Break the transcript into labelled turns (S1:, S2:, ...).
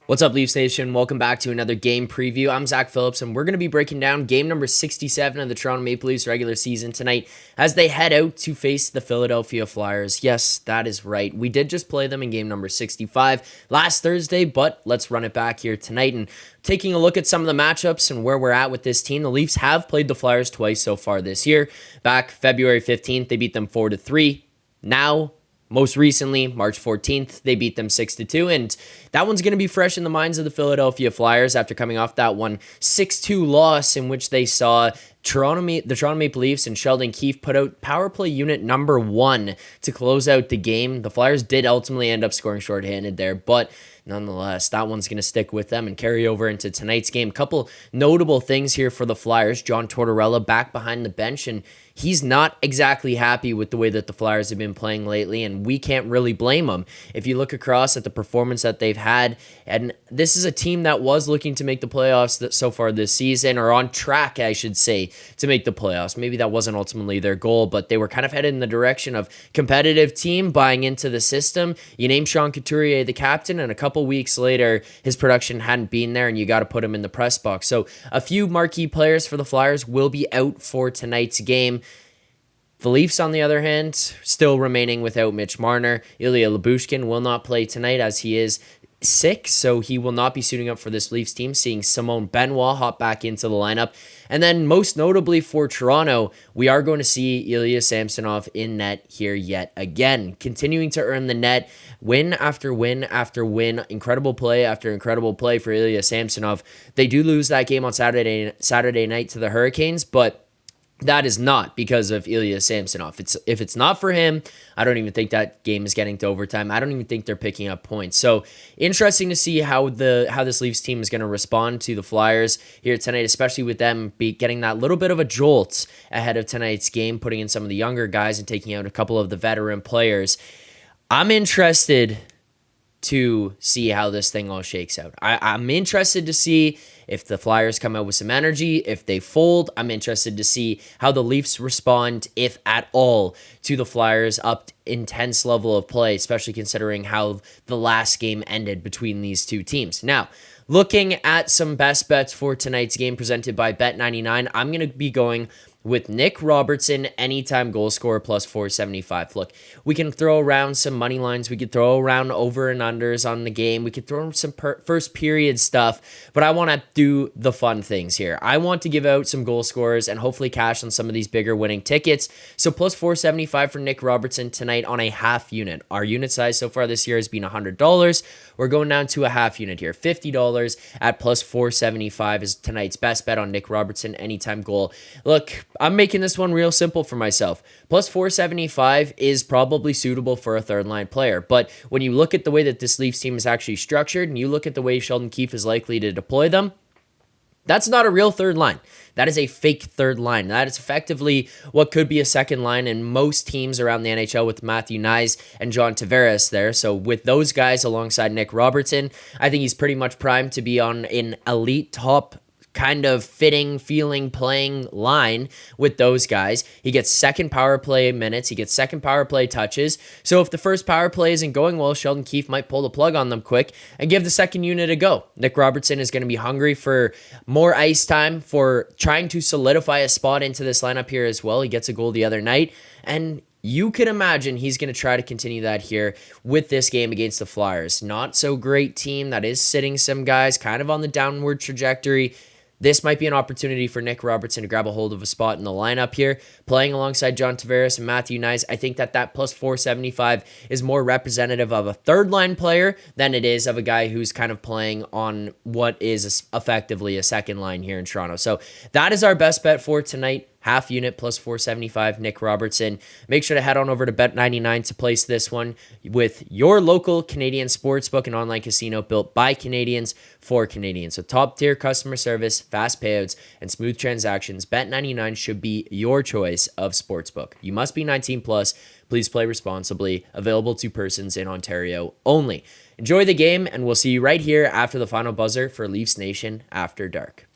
S1: What's up, Leafs Nation? Welcome back to another game preview. I'm Zach Phillips, and we're going to be breaking down game number 67 of the Toronto Maple Leafs regular season tonight as they head out to face the Philadelphia Flyers. Yes, that is right. We did just play them in game number 65 last Thursday, but let's run it back here tonight. And taking a look at some of the matchups and where we're at with this team, the Leafs have played the Flyers twice so far this year. Back February 15th, they beat them 4-3. Now, most recently, March 14th, they beat them 6-2, and that one's going to be fresh in the minds of the Philadelphia Flyers after coming off that 6-2 loss in which they saw the Toronto Maple Leafs and Sheldon Keefe put out power play unit number 1 to close out the game. The Flyers did ultimately end up scoring shorthanded there, but nonetheless, that one's going to stick with them and carry over into tonight's game. Couple notable things here for the Flyers. John Tortorella back behind the bench, and he's not exactly happy with the way that the Flyers have been playing lately, and we can't really blame him. If you look across at the performance that they've had, and this is a team that was looking to make the playoffs so far this season, or on track, I should say, to make the playoffs. Maybe that wasn't ultimately their goal, but they were kind of headed in the direction of competitive team, buying into the system. You name Sean Couturier the captain, and a couple weeks later, his production hadn't been there, and you got to put him in the press box. So a few marquee players for the Flyers will be out for tonight's game. The Leafs, on the other hand, still remaining without Mitch Marner. Ilya Lyubushkin will not play tonight as he is sick, so he will not be suiting up for this Leafs team, seeing Simone Benoit hop back into the lineup. And then most notably for Toronto, we are going to see Ilya Samsonov in net here yet again, continuing to earn the net, win after win after win, incredible play after incredible play for Ilya Samsonov. They do lose that game on Saturday night to the Hurricanes, but that is not because of Ilya Samsonov. If it's not for him, I don't even think that game is getting to overtime. I don't even think they're picking up points. So interesting to see how this Leafs team is going to respond to the Flyers here tonight, especially with them getting that little bit of a jolt ahead of tonight's game, putting in some of the younger guys and taking out a couple of the veteran players. I'm interested to see how this thing all shakes out. I'm interested to see if the Flyers come out with some energy, if they fold. I'm interested to see how the Leafs respond, if at all, to the Flyers' up intense level of play, especially considering how the last game ended between these two teams. Now, looking at some best bets for tonight's game presented by Bet99, I'm going to be going with Nick Robertson, anytime goal scorer, plus 475. Look, we can throw around some money lines. We could throw around over and unders on the game. We could throw some first period stuff, but I want to do the fun things here. I want to give out some goal scorers and hopefully cash on some of these bigger winning tickets. So plus 475 for Nick Robertson tonight on a half unit. Our unit size so far this year has been $100. We're going down to a half unit here. $50 at plus 475 is tonight's best bet on Nick Robertson, anytime goal. Look, I'm making this one real simple for myself. Plus 475 is probably suitable for a third line player. But when you look at the way that this Leafs team is actually structured and you look at the way Sheldon Keefe is likely to deploy them, that's not a real third line. That is a fake third line. That is effectively what could be a second line in most teams around the NHL with Matthew Knies and John Tavares there. So with those guys alongside Nick Robertson, I think he's pretty much primed to be on an elite top kind of fitting, feeling, playing line with those guys. He gets second power play minutes. He gets second power play touches. So if the first power play isn't going well, Sheldon Keefe might pull the plug on them quick and give the second unit a go. Nick Robertson is going to be hungry for more ice time, for trying to solidify a spot into this lineup here as well. He gets a goal the other night, and you can imagine he's going to try to continue that here with this game against the Flyers. Not so great team that is sitting some guys kind of on the downward trajectory. This might be an opportunity for Nick Robertson to grab a hold of a spot in the lineup here. Playing alongside John Tavares and Matthew Knies, I think that plus 475 is more representative of a third-line player than it is of a guy who's kind of playing on what is effectively a second line here in Toronto. So that is our best bet for tonight. Half unit plus 475, Nick Robertson. Make sure to head on over to Bet99 to place this one with your local Canadian sportsbook and online casino built by Canadians for Canadians. So top tier customer service, fast payouts, and smooth transactions. Bet99 should be your choice of sportsbook. You must be 19 plus. Please play responsibly. Available to persons in Ontario only. Enjoy the game, and we'll see you right here after the final buzzer for Leafs Nation After Dark.